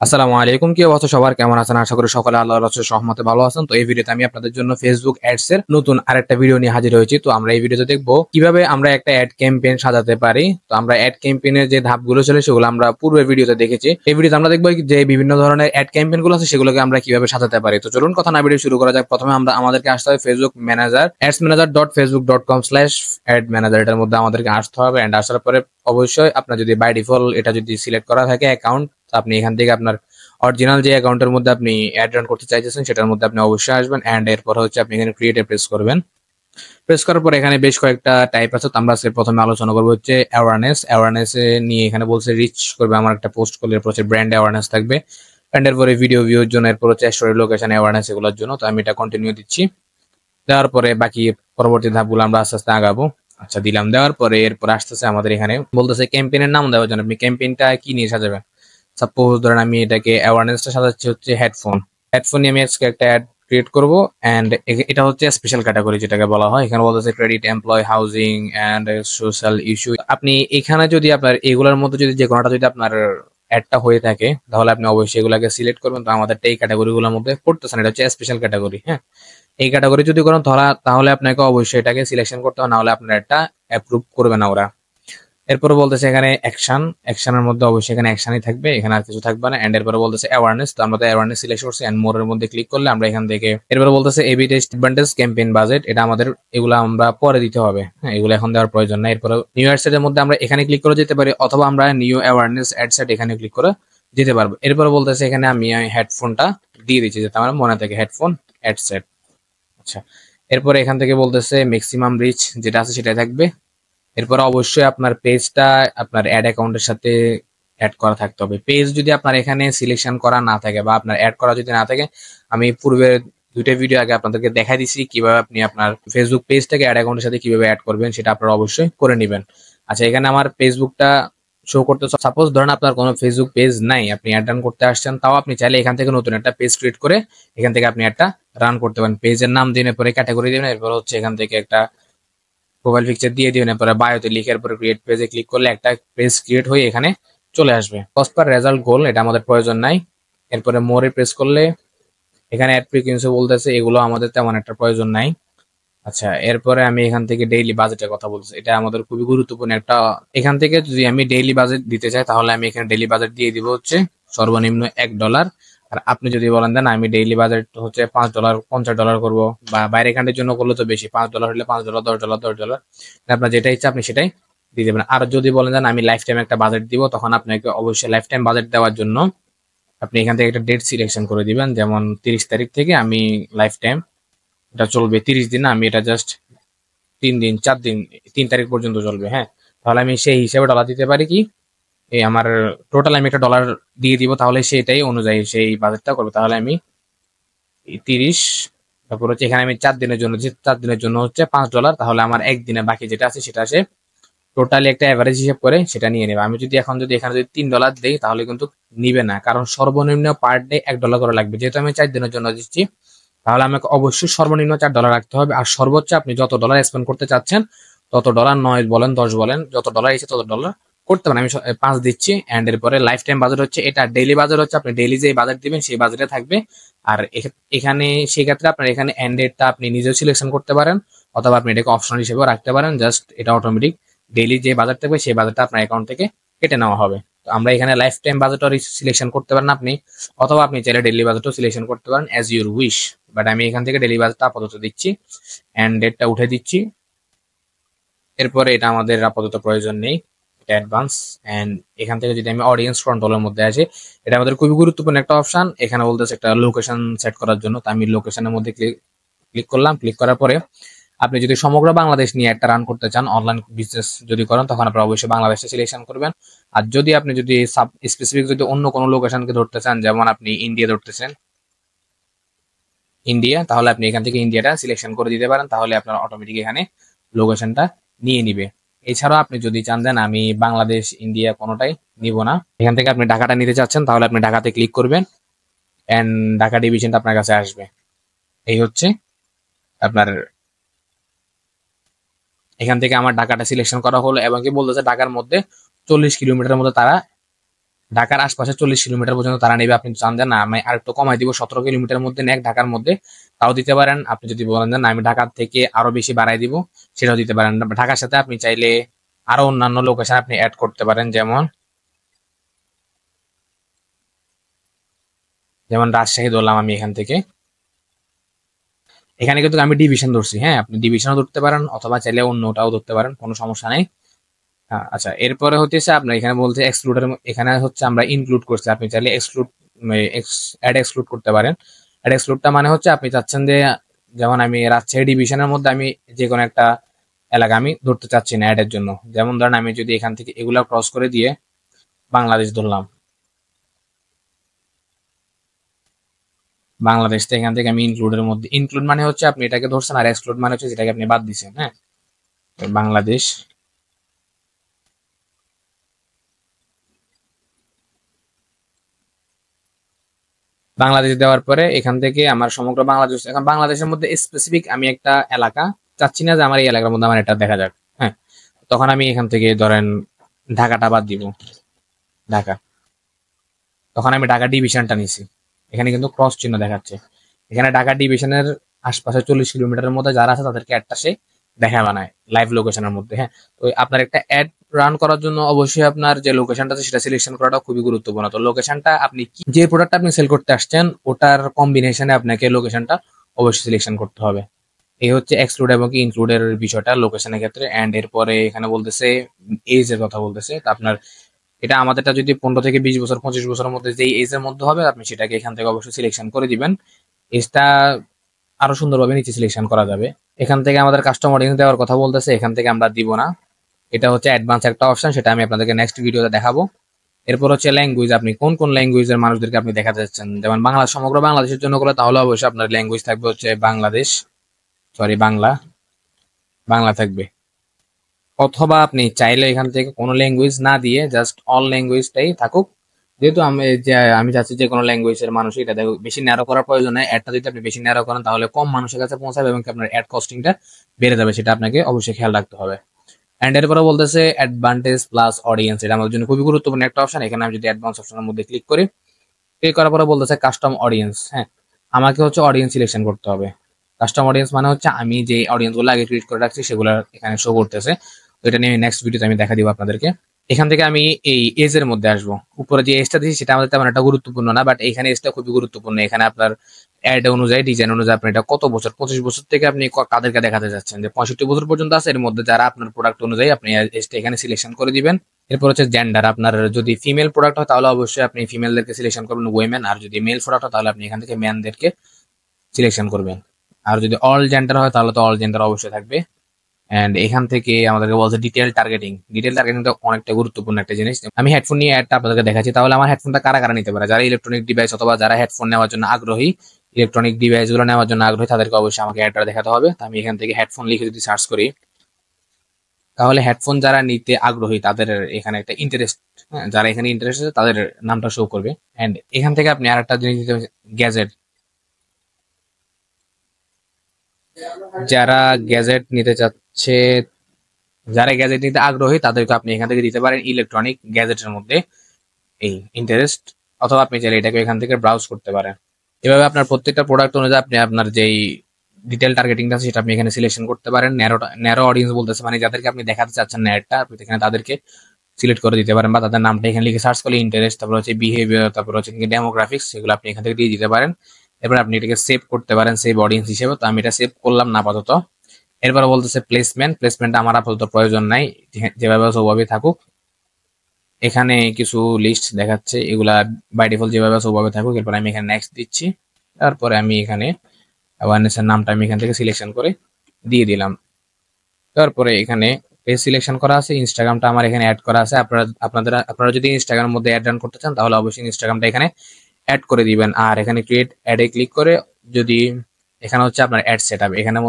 আসসালামু আলাইকুম। কি অবস্থা সবার? কেমন আছেন? আশা করি সকলে আল্লাহর রহমতে সহমতে ভালো আছেন। তো এই ভিডিওতে আমি আপনাদের জন্য ফেসবুক অ্যাডস এর নতুন আরেকটা ভিডিও নিয়ে হাজির হয়েছি। তো আমরা এই ভিডিওতে দেখব কিভাবে আমরা একটা অ্যাড ক্যাম্পেইন সাজাতে পারি। তো আমরা অ্যাড ক্যাম্পেইনের যে ধাপগুলো ছিল সেগুলো আমরা পূর্বের ভিডিওতে দেখেছি। এই ভিডিওতে আমরা দেখব যে বিভিন্ন ধরনের অ্যাড ক্যাম্পেইন গুলো আছে সেগুলোকে আমরা কিভাবে সাজাতে পারি। তো চলুন কথা না ভিডিও শুরু করা যাক। প্রথমে আমাদেরকে আসতে হবে ফেসবুক ম্যানেজার adsmanager.facebook.com/ad ম্যানেজার, এটার মধ্যে আমাদেরকে আসতে হবে। এন্ড আসার পরে অবশ্যই আপনার যদি বাই ডিফল্ট এটা যদি সিলেক্ট করা থাকে অ্যাকাউন্ট, আপনি এখান থেকে আপনার অরিজিনাল যে অ্যাকাউন্টের মধ্যে আপনি অ্যাড রান করতে চাইতেছেন সেটার মধ্যে আপনি অবশ্যই আসবেন। এন্ড এরপর হচ্ছে আপনি এখানে ক্রিয়েটে প্রেস করবেন। প্রেস করার পর এখানে বেশ কয়েকটা টাইপ আছে। তো আমরা আজকে প্রথমে আলোচনা করবো হচ্ছে অ্যাওয়ারনেস নিয়ে। এখানে বলছে রিচ করবে আমার একটা পোস্ট করলে, এরপর হচ্ছে ব্র্যান্ড অ্যাওয়ারনেস থাকবে। এন্ড এরপরে ভিডিও ভিউর জন্য, এরপর হচ্ছে স্টোরি লোকেশন অ্যাওয়ারনেস এগুলোর জন্য। তো আমি এটা কন্টিনিউ দিচ্ছি। দেওয়ার পরে বাকি পরবর্তী ধাপগুলো আমরা আস্তে আস্তে আগাবো। আচ্ছা, দিলাম। দেওয়ার পরে এরপর আসতেছে আমাদের এখানে বলতেছে ক্যাম্পেইনের নাম দেওয়ার জন্য। আপনি ক্যাম্পেইনটা কি নিয়ে সাজাবেন? সাপোজ ধরেন আমি এটাকে অ্যাওয়ারনেসটা সাজাচ্ছি হচ্ছে হেডফোন নিয়ে আমি আজকে একটা অ্যাড ক্রিয়েট করব। এন্ড এটা হচ্ছে স্পেশাল ক্যাটাগরি যেটাকে বলা হয়। এখানে বলতেছে credit, employ, housing and social issue. আপনি এখানে যদি আপনার এগুলোর মধ্যে যদি যে কোনোটা যদি আপনার অ্যাডটা হয়ে থাকে তাহলে আপনি অবশ্যই এগুলাকে সিলেক্ট করবেন। তো আমাদের এই ক্যাটাগরি গুলোর মধ্যে পড়তেছে না, এটা হচ্ছে স্পেশাল ক্যাটাগরি। হ্যাঁ, এই ক্যাটাগরি যদি করেন তাহলে আপনাকে অবশ্যই এটাকে সিলেকশন করতে হবে, না হলে আপনার এটা অ্যাপ্রুভ করবে না ওরা। এরপরে বলতেছে এখানে অ্যাকশনের মধ্যে অবশ্যই এখানে অ্যাকশনই থাকবে, এখানে আর কিছু থাকবে না। এন্ড এরপরে বলতেছে অ্যাওয়ারনেস, তো আমরা তো অ্যাওয়ারনেস সিলেক্ট করছি। এন্ড মোর এর মধ্যে ক্লিক করলে আমরা এখান থেকে এরপরে বলতেছে A B test advantage campaign budget, এটা আমাদের এগুলো আমরা পরে দিতে হবে। হ্যাঁ, এগুলো এখন দেওয়ার প্রয়োজন নাই। এরপরে নিউ অ্যাড সেটের মধ্যে আমরা এখানে ক্লিক করে যেতে পারি, অথবা আমরা নিউ অ্যাওয়ারনেস অ্যাড সেট এখানে ক্লিক করে যেতে পারবো। এরপরে বলতেছে এখানে আমি হেডফোনটা দিয়ে দিচ্ছি যাতে আমার মনে থাকে হেডফোন অ্যাড সেট। আচ্ছা, এরপরে এখান থেকে বলতেছে ম্যাক্সিমাম রিচ যেটা আছে সেটাই থাকবে। এরপর অবশ্যই আপনার পেজটা আপনার অ্যাড অ্যাকাউন্টের সাথে অ্যাড করা থাকতে হবে। পেজ যদি আপনার এখানে সিলেকশন করা না থাকে বা আপনার অ্যাড করা যদি না থাকে, আমি পূর্বে দুইটা ভিডিও আগে আপনাদেরকে দেখাই দিছি কিভাবে আপনি আপনার ফেসবুক পেজটাকে অ্যাড অ্যাকাউন্টের সাথে কিভাবে অ্যাড করবেন, সেটা আপনারা অবশ্যই করে নেবেন। আচ্ছা, এখানে আমার ফেসবুকটা শো করতে, সাপোজ ধরেন আপনার কোনো ফেসবুক পেজ নাই, আপনি অ্যাড রান করতে আসছেন, তাও আপনি চাইলে এখান থেকে নতুন একটা পেজ ক্রিয়েট করে এখান থেকে আপনি একটা রান করতে পারেন। পেজের নাম দিন, পরে ক্যাটাগরি দিবেন, এরপর হচ্ছে এখান থেকে একটা প্রোফাইল পিকচার দিয়ে দিবেন, এরপরে বায়োতে লিখার পরে ক্রিয়েট পেজে ক্লিক করলে একটা পেজ ক্রিয়েট হয়ে এখানে চলে আসবে। কস্ট পার রেজাল্ট গোল এটা আমাদের প্রয়োজন নাই। এরপরে মোরে প্রেস করলে এখানে অ্যাড ফ্রিকোয়েন্সি বলতেছে, এগুলো আমাদের তেমন একটা প্রয়োজন নাই। আচ্ছা, এরপরে আমি এখান থেকে ডেইলি বাজেটের কথা বলছি, এটা আমাদের খুবই গুরুত্বপূর্ণ একটা। এখান থেকে যদি আমি ডেইলি বাজেট দিতে চাই তাহলে আমি এখানে ডেইলি বাজেট দিয়ে দিব হচ্ছে সর্বনিম্ন $1। আর আপনি যদি বলেন দেন আমি ডেইলি বাজেট হচ্ছে $5, $50 করবো, বা বাইরে কান্ট্রির জন্য করলে তো বেশি, $5 হলে $5, $10, আপনার যেটা ইচ্ছা আপনি সেটাই দিয়ে দেবেন। আর যদি বলেন দেন আমি লাইফ টাইম একটা বাজেট দিব, তখন আপনাকে অবশ্যই লাইফ টাইম বাজেট দেওয়ার জন্য আপনি এখান থেকে একটা ডেট সিলেকশন করে দিবেন। যেমন 30 তারিখ থেকে আমি লাইফ টাইম, এটা চলবে 30 দিন না, আমি এটা জাস্ট 3 দিন 4 দিন 3 তারিখ পর্যন্ত চলবে। হ্যাঁ, তাহলে আমি সেই হিসেবে ডলার দিতে পারি কি, এই আমার টোটাল আমি একটা ডলার দিয়ে দিব, তাহলে সেটাই অনুযায়ী সেই বাজেটটা করবে। তাহলে আমি 30, তারপর হচ্ছে এখানে আমি 4 দিনের জন্য, যে 4 দিনের জন্য হচ্ছে $5, তাহলে আমার একদিনে বাকি যেটা আছে সেটা আছে টোটালি একটা অ্যাভারেজ হিসেব করে সেটা নিয়ে নেবে। আমি যদি এখন যদি এখানে যদি $3 দেই তাহলে কিন্তু নিবে না, কারণ সর্বনিম্ন পার ডে $1 করে লাগবে। যেহেতু আমি 4 দিনের জন্য দিচ্ছি তাহলে আমাকে অবশ্যই সর্বনিম্ন $4 রাখতে হবে। আর সর্বোচ্চ আপনি যত ডলার স্পেন্ড করতে চাচ্ছেন, তত ডলার, 9 বলেন 10 বলেন, যত ডলার এসে তত ডলার করতে পারেন। আমি 5 দিচ্ছি। এন্ড এরপরে লাইফ টাইম বাজেট হচ্ছে এটা, ডেইলি বাজেট হচ্ছে আপনি ডেইলি যে বাজেট দিবেন সেই বাজেটে থাকবে। আর এখানে সেই ক্ষেত্রে আপনার এখানে এন্ড ডেটটা আপনি নিজেও সিলেকশন করতে পারেন, অথবা আপনি এটাকে অপশনাল হিসেবেও রাখতে পারেন। জাস্ট এটা অটোমেটিক ডেইলি যে বাজেট থাকবে সেই বাজেটটা আপনার অ্যাকাউন্ট থেকে কেটে নেওয়া হবে। তো আমরা এখানে লাইফ টাইম বাজেটও সিলেকশন করতে পারেন আপনি, অথবা আপনি চাইলে ডেইলি বাজেটও সিলেকশন করতে পারেন অ্যাজ ইউর উইশ। বাট আমি এখান থেকে ডেইলি বাজেটটা আপাতত দিচ্ছি এন্ড ডেটটা উঠে দিচ্ছি। এরপরে এটা আমাদের আপাতত প্রয়োজন নেই, এটা অ্যাডভান্স। এন্ড এখান থেকে যদি আমি অডিয়েন্স কন্ট্রোলের মধ্যে আসি, এটা আমাদের খুবই গুরুত্বপূর্ণ একটা অপশন। এখানে বলতেছে একটা লোকেশন সেট করার জন্য, তো আমি লোকেশনের মধ্যে ক্লিক করলাম। ক্লিক করার পরে আপনি যদি সমগ্র বাংলাদেশ নিয়ে একটা রান করতে চান, অনলাইন বিজনেস যদি করেন, তখন আপনি অবশ্যই বাংলাদেশে সিলেকশন করবেন। আর যদি আপনি যদি সাব স্পেসিফিক যদি অন্য কোনো লোকেশনকে ধরতে চান, যেমন আপনি ইন্ডিয়া ধরতেছেন, ইন্ডিয়া, তাহলে আপনি এখান থেকে ইন্ডিয়াটা সিলেকশন করে দিতে পারেন, তাহলে আপনার অটোমেটিক এখানে লোকেশনটা নিয়ে নিবে। এছাড়াও আপনি যদি চান দেন আমি বাংলাদেশ ইন্ডিয়া কোনোটাই নিব না, এখান থেকে আপনি ঢাকাটা নিতে চাচ্ছেন, তাহলে আপনি ঢাকাতে ক্লিক করবেন এন্ড ঢাকা ডিভিশনটা আপনার কাছে আসবে। এই হচ্ছে আপনার, এখান থেকে আমার ঢাকাটা সিলেকশন করা হলো এবং কি বলতেছে ঢাকার মধ্যে 40 কিলোমিটারের মধ্যে তারা ঢাকার আশপাশে 40 কিলোমিটার পর্যন্ত তারা নেবে। আপনি চান যে না আমি আর একটু কমাই দিব, 17 কিলোমিটার মধ্যে নেক ঢাকার মধ্যে, তাও দিতে পারেন। আপনি যদি বলেন যে না আমি ঢাকার থেকে আরো বেশি বাড়াই দিব, সেটাও দিতে পারেন। ঢাকার সাথে আপনি চাইলে আরো অন্যান্য লোকেশন আপনি অ্যাড করতে পারেন, যেমন যেমন রাজশাহী ধরলাম আমি এখান থেকে। এখানে কিন্তু আমি ডিভিশন ধরছি, হ্যাঁ আপনি ডিভিশনও ধরতে পারেন অথবা চাইলে অন্যটাও ধরতে পারেন, কোনো সমস্যা নাই। আচ্ছা, এরপরে হচ্ছে আপনার এখানে বলতে এক্সক্লুডের, এখানে হচ্ছে আমরা ইনক্লুড করছি, আপনি চাইলে এক্সক্লুড অ্যাড এক্সক্লুড করতে পারেন। অ্যাড এক্সক্লুডটা মানে হচ্ছে আপনি চাচ্ছেন যে যেমন আমি রাজশাহী ডিভিশনের মধ্যে আমি যে কোনো একটা এলাকা আমি ধরতে চাচ্ছি না অ্যাডের জন্য। যেমন ধরেন আমি যদি এখান থেকে এগুলা ক্রস করে দিয়ে বাংলাদেশ ধরলাম, বাংলাদেশ থেকে এখান থেকে আমি ইনক্লুডের মধ্যে, ইনক্লুড মানে হচ্ছে আপনি এটাকে ধরছেন, আর এক্সক্লুড মানে হচ্ছে যেটাকে আপনি বাদ দিচ্ছেন। হ্যাঁ, বাংলাদেশ, বাংলাদেশ দেওয়ার পরে এখান থেকে আমার সমগ্র বাংলাদেশ, এখন বাংলাদেশের মধ্যে স্পেসিফিক আমি একটা এলাকা চাচ্ছি না যে আমার এই এলাকার মধ্যে আমার এটা দেখা যাক। হ্যাঁ, তখন আমি এখান থেকে ধরেন ঢাকাটা বাদ দিব, ঢাকা, তখন আমি ঢাকা ডিভিশনটা নিছি। এখানে কিন্তু ক্রস চিহ্ন দেখাচ্ছে, এখানে ঢাকা ডিভিশনের আশপাশে 40 কিলোমিটারের মধ্যে যারা আছে তাদেরকে একটা সে দেখা বানায় লাইভ লোকেশনের মধ্যে। হ্যাঁ, তো আপনার একটা অ্যাড রান করার জন্য অবশ্যই আপনার যে লোকেশনটা আছে সেটা সিলেকশন করাটা খুবই গুরুত্বপূর্ণ। তো লোকেশনটা আপনি যে প্রোডাক্ট আপনি সেল করতে আসছেন ওটার কম্বিনেশনে আপনাকে লোকেশনটা অবশ্যই সিলেকশন করতে হবে। এই হচ্ছে এক্সক্লুড এবং ইনক্লুডের বিষয়টা লোকেশনের ক্ষেত্রে। এন্ড এরপরে এখানে বলতেছে এজ এর কথা বলতেছে, তো আপনার এটা আমাদেরটা যদি 15 থেকে 20 বছর 25 বছরের মধ্যে যেই এজ এর মধ্যে হবে আপনি সেটাকে এখান থেকে অবশ্যই সিলেকশন করে দিবেন। এজটা আরো সুন্দরভাবে নিচে সিলেকশন করা যাবে। এখান থেকে আমাদের কাস্টম অডিয়েন্স দেওয়ার কথা বলতেছে, এখান থেকে আমরা দিব না, এটা হচ্ছে অ্যাডভান্স একটা অপশন, সেটা আমি আপনাদেরকে নেক্সট ভিডিওতে দেখাবো। এরপর হচ্ছে ল্যাঙ্গুয়েজ, আপনি কোন কোন ল্যাঙ্গুয়েজের মানুষদেরকে আপনি দেখাতে চাচ্ছেন। যেমন বাংলা সমগ্র বাংলাদেশের জন্য করলে তাহলে অবশ্যই আপনার ল্যাঙ্গুয়েজ থাকবে হচ্ছে বাংলাদেশ, সরি বাংলা, বাংলা থাকবে। অথবা আপনি চাইলে এখান থেকে কোনো ল্যাঙ্গুয়েজ না দিয়ে জাস্ট অল ল্যাঙ্গুয়েজটাই থাকুক। যেহেতু আমি চাচ্ছি যে কোনো ল্যাঙ্গুয়েজের মানুষ, এটা দেখো বেশি ন্যারো করার প্রয়োজন নেই। অ্যাডটা যদি আপনি বেশি ন্যারো করেন তাহলে কম মানুষের কাছে পৌঁছাবে এবং আপনার অ্যাড কস্টিংটা বেড়ে যাবে, সেটা আপনাকে অবশ্যই খেয়াল রাখতে হবে। অ্যান্ড এরপরে বলতেছে অ্যাডভান্টেজ প্লাস অডিয়েন্স, এটা আমাদের জন্য খুবই গুরুত্বপূর্ণ একটা অপশন। এখানে আমি যদি অ্যাডভান্স অপশনের মধ্যে ক্লিক করি, ক্লিক করার পরে বলতেছে কাস্টম অডিয়েন্স। হ্যাঁ, আমাকে হচ্ছে অডিয়েন্স সিলেকশন করতে হবে। কাস্টম অডিয়েন্স মানে হচ্ছে আমি যে অডিয়েন্স গুলো আগে ক্রিয়েট করে রাখছি সেগুলো এখানে শো করতেছে। তো এটা নিয়ে নেক্সট ভিডিওতে আমি দেখা দিব আপনাদেরকে। এখান থেকে আমি এই এজ এর মধ্যে আসবো। উপরে যে এজটা দিয়েছি সেটা আমাদের তেমন একটা গুরুত্বপূর্ণ না, বাট এখানে এজটা খুবই গুরুত্বপূর্ণ। এখানে আপনার অ্যাড অনুযায়ী, ডিজাইন অনুযায়ী আপনি এটা কত বছর, 25 বছর থেকে আপনি কাদেরকে দেখাতে চাচ্ছেন, যে 65 বছর পর্যন্ত আছে এর মধ্যে যারা, আপনার প্রোডাক্ট অনুযায়ী আপনি এজটা এখানে সিলেকশন করে দিবেন। এরপর হচ্ছে জেন্ডার, আপনার যদি ফিমেল প্রোডাক্ট হয় তাহলে অবশ্যই আপনি ফিমেলদেরকে সিলেকশন করবেন ওয়েমেন, আর যদি মেল প্রোডাক্ট হয় তাহলে আপনি এখান থেকে ম্যানদেরকে সিলেকশন করবেন। আর যদি অল জেন্ডার হয় তাহলে তো অল জেন্ডার অবশ্যই থাকবে। এন্ড এখান থেকে আমাদেরকে বলছে ডিটেল টার্গেটিং। ডিটেল টার্গেটিং তো অনেকটা গুরুত্বপূর্ণ একটা জিনিস। আমি হেডফোন নিয়ে অ্যাডটা আপনাদেরকে দেখাচ্ছি, তাহলে আমার হেডফোনটা কারা কারা নিতে পারে, যারা ইলেকট্রনিক ডিভাইস অথবা যারা হেডফোন নেওয়ার জন্য আগ্রহী, ইলেকট্রনিক ডিভাইস গুলো নেওয়ার জন্য আগ্রহী, তাদেরকে অবশ্যই আমাকে অ্যাডটা দেখাতে হবে। তো আমি এখান থেকে হেডফোন লিখে যদি সার্চ করি তাহলে হেডফোন যারা নিতে আগ্রহী তাদের এখানে একটা ইন্টারেস্ট, যারা এখানে ইন্টারেস্ট আছে তাদের নামটা শো করবে। এন্ড এখান থেকে আপনি আর একটা জিনিস দিতে, গ্যাজেট, যারা গ্যাজেট নিতে চাচ্ছে, যারা গ্যাজেট নিতে আগ্রহী তাদেরকে আপনি এখান থেকে দিতে পারেন ইলেকট্রনিক গ্যাজেটের মধ্যে এই ইন্টারেস্ট, অথবা আপনি চাইলে এটাকে এখান থেকে ব্রাউজ করতে পারেন। এভাবে আপনার প্রত্যেকটা প্রোডাক্ট অনুযায়ী আপনি আপনার যেই ডিটেল টার্গেটিংটা আছে সেটা আপনি এখানে সিলেকশন করতে পারেন। ন্যারো অডিয়েন্স বলতেছে মানে যাদেরকে আপনি দেখাতে চাচ্ছেন না অ্যাডটা, আপনি এখানে তাদেরকে সিলেক্ট করে দিতে পারেন, বা তাদের নামটা এখানে লিখে সার্চ করলে ইন্টারেস্ট, তারপর হচ্ছে বিহেভিয়ার, তারপর হচ্ছে ডেমোগ্রাফিক্স, সেগুলো আপনি এখান থেকে দিয়ে দিতে পারেন। এরপর আপনি এটাকে সেভ করতে পারেন সেভ অডিয়েন্স হিসেবে। তো আমি এটা সেভ করলাম না আপাতত। এরপরে বলতেছে প্লেসমেন্ট, প্লেসমেন্টটা আমার আপাতত প্রয়োজন নাই, যেভাবে আছে ওভাবে থাকুক। এখানে কিছু লিস্ট দেখাচ্ছে, এগুলা বাই ডিফল্ট যেভাবে আছে ওভাবে থাকুক। এরপর আমি এখানে নেক্সট দিচ্ছি, তারপরে আমি এখানে অ্যাওয়ারনেসের নামটা আমি এখান থেকে সিলেকশন করে দিয়ে দিলাম। তারপরে এখানে পেজ সিলেকশন করা আছে, ইনস্টাগ্রামটা আমার এখানে অ্যাড করা আছে। আপনারা যদি ইনস্টাগ্রামের মধ্যে অ্যাড রান করতে চান তাহলে অবশ্যই ইনস্টাগ্রামটা এখানে অ্যাড করে দিবেন। আর এখানে ক্রিয়েট অ্যাডে ক্লিক করে যদি এখানে হচ্ছে আপনার অ্যাড সেটআপ, এখানে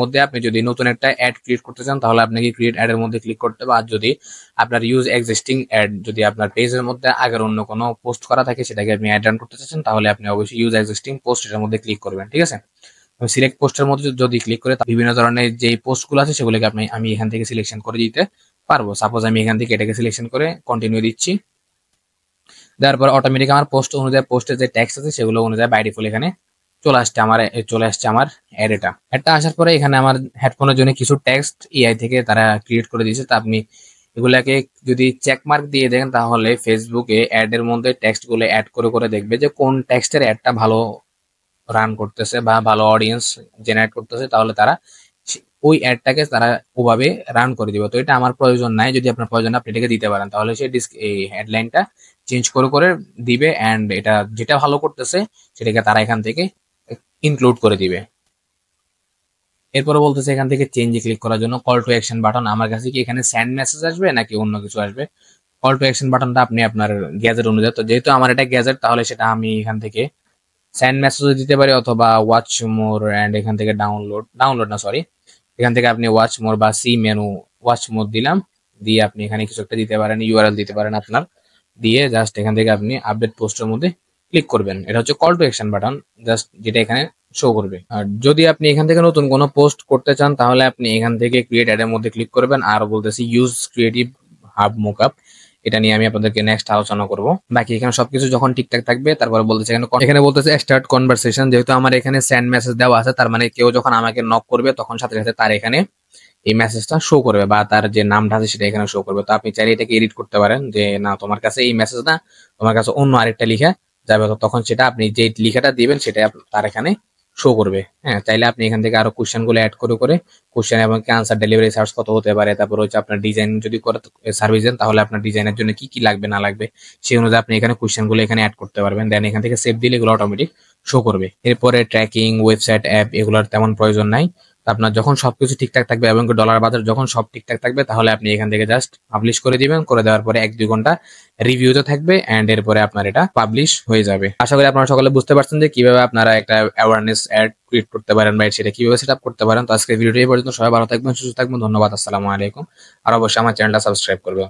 মধ্যে আপনি যদি নতুন একটা অ্যাড ক্রিয়েট করতে চান তাহলে আপনাকে ক্রিয়েট অ্যাড এর মধ্যে ক্লিক করতে হবে। আর যদি আপনার ইউজ এক্সিস্টিং অ্যাড, যদি আপনার পেজের মধ্যে আগের অন্য কোনো পোস্ট করা থাকে সেটাকে আপনি অ্যাড রান করতে চাচ্ছেন তাহলে আপনি অবশ্যই ইউজ এক্সিস্টিং পোস্ট এর মধ্যে ক্লিক করবেন। ঠিক আছে, আমি সিলেক্ট পোস্টের মধ্যে যদি ক্লিক করে বিভিন্ন ধরনের যে পোস্টগুলো আছে সেগুলোকে আমি এখান থেকে সিলেকশন করে দিতে পারবো। সাপোজ আমি এখান থেকে এটাকে সিলেকশন করে কন্টিনিউ দিচ্ছি। দেওয়ার পর অটোমেটিক আমার পোস্ট অনুযায়ী পোস্টের যে ট্যাক্স আছে সেগুলো অনুযায়ী বাই ডিফল্ট এখানে চলে আসছে আমার অ্যাডটা আসার পরে এখানে আমার হেডফোনের জন্য কিছু টেক্সট এআই থেকে তারা ক্রিয়েট করে দিয়েছে। তা আপনি এগুলাকে যদি চেক মার্ক দিয়ে দেখেন তাহলে ফেসবুকে অ্যাড এর মধ্যে টেক্সট গুলো অ্যাড করে করে দেখবে যে কোন টেক্সটের অ্যাডটা ভালো রান করতেছে বা ভালো অডিয়েন্স জেনারেট করতেছে, তাহলে তারা ওই অ্যাডটাকে তারা ওভাবে রান করে দিবে। তো এটা আমার প্রয়োজন নাই, যদি আপনার প্রয়োজন আপনি এটাকে দিতে পারেন, তাহলে সে এই হেডলাইনটা চেঞ্জ করে করে দিবে অ্যান্ড এটা যেটা ভালো করতেছে সেটাকে তারা এখান থেকে ইনক্লুড করে দিবে। এরপরে বলতেছে এখান থেকে চেঞ্জে ক্লিক করার জন্য কল টু অ্যাকশন বাটন। আমার কাছে কি এখানে সেন্ড মেসেজ আসবে নাকি অন্য কিছু আসবে? কল টু অ্যাকশন বাটনটা আপনি আপনার গ্যাজেট অনুযায়ী, তো যেহেতু আমার এটা গ্যাজেট তাহলে সেটা আমি এখান থেকে সেন্ড মেসেজও দিতে পারি অথবা ওয়াচ মোর অ্যান্ড এখান থেকে ডাউনলোড না সরি এখান থেকে আপনি ওয়াচ মোর বা সি মেনু ওয়াচ মোর দিলাম, দিয়ে আপনি এখানে কিছু একটা দিতে পারেন, ইউআরএল দিতে পারেন আপনার, দিয়ে জাস্ট এখান থেকে আপনি আপডেট পোস্টের মধ্যে ক্লিক করবেন। এটা হচ্ছে call to action button, just যেটা এখানে শো করবে। আর যদি আপনি এখান থেকে নতুন কোনো পোস্ট করতে চান তাহলে আপনি এখান থেকে ক্রিয়েট অ্যাড এর মধ্যে ক্লিক করবেন। আর বলতেছি ইউজ ক্রিয়েটিভ হাব মোকআপ, এটা নিয়ে আমি আপনাদেরকে নেক্সট আলোচনা করব। বাকি এখানে সবকিছু যখন ঠিকঠাক থাকবে তারপরে বলতেছে এখানে বলতেছে স্টার্ট কনভারসেশন। যেহেতু আমার এখানে সেন্ড মেসেজ দেওয়া আছে তার মানে কেউ যখন আমাকে নক করবে তখন সাথে সাথে তার এখানে এই মেসেজটা শো করবে বা তার যে নামটা আছে সেটা এখানে শো করবে। তো আপনি চাইলে এটাকে এডিট করতে পারেন যে না তোমার কাছে এই মেসেজ না, তোমার কাছে অন্য আরেকটা লিখা যাবে, তো তখন সেটা আপনি যে লিখাটা দিবেন সেটা তার এখানে শো করবে। হ্যাঁ, চাইলে আপনি এখান থেকে আরো কোশ্চেন গুলো অ্যাড করে করে কোশ্চেন এবং আনসার ডেলিভারি চার্জ কত হতে পারে, তারপর হচ্ছে আপনার ডিজাইন যদি করে সার্ভিস দেন তাহলে আপনার ডিজাইনের জন্য কি কি লাগবে না লাগবে সেই অনুযায়ী আপনি এখানে কোশ্চেন গুলো এখানে অ্যাড করতে পারবেন। দেন এখান থেকে সেভ দিলে এগুলো অটোমেটিক শো করবে। এরপরে ট্র্যাকিং, ওয়েবসাইট, অ্যাপ এগুলোর তেমন প্রয়োজন নাই। আপনার যখন সবকিছু ঠিকঠাক থাকবে এবং ডলার বাজার যখন সব ঠিকঠাক থাকবে তাহলে আপনি এখান থেকে জাস্ট পাবলিশ করে দিবেন, করে দেওয়ার পরে 1-2 ঘন্টা রিভিউতে থাকবে এন্ড এরপরে আপনার এটা পাবলিশ হয়ে যাবে। আশা করি আপনারা সকলে বুঝতে পারছেন যে কিভাবে আপনারা একটা অ্যাওয়ারনেস অ্যাড ক্রিয়েট করতে পারেন বা সেটা কিভাবে সেট আপ করতে পারেন। তো আজকের ভিডিওটি এই পর্যন্ত, সবাই ভালো থাকবেন, সুস্থ থাকবেন, ধন্যবাদ, আসসালামু আলাইকুম। আর অবশ্যই আমার চ্যানেলটা সাবস্ক্রাইব করবেন।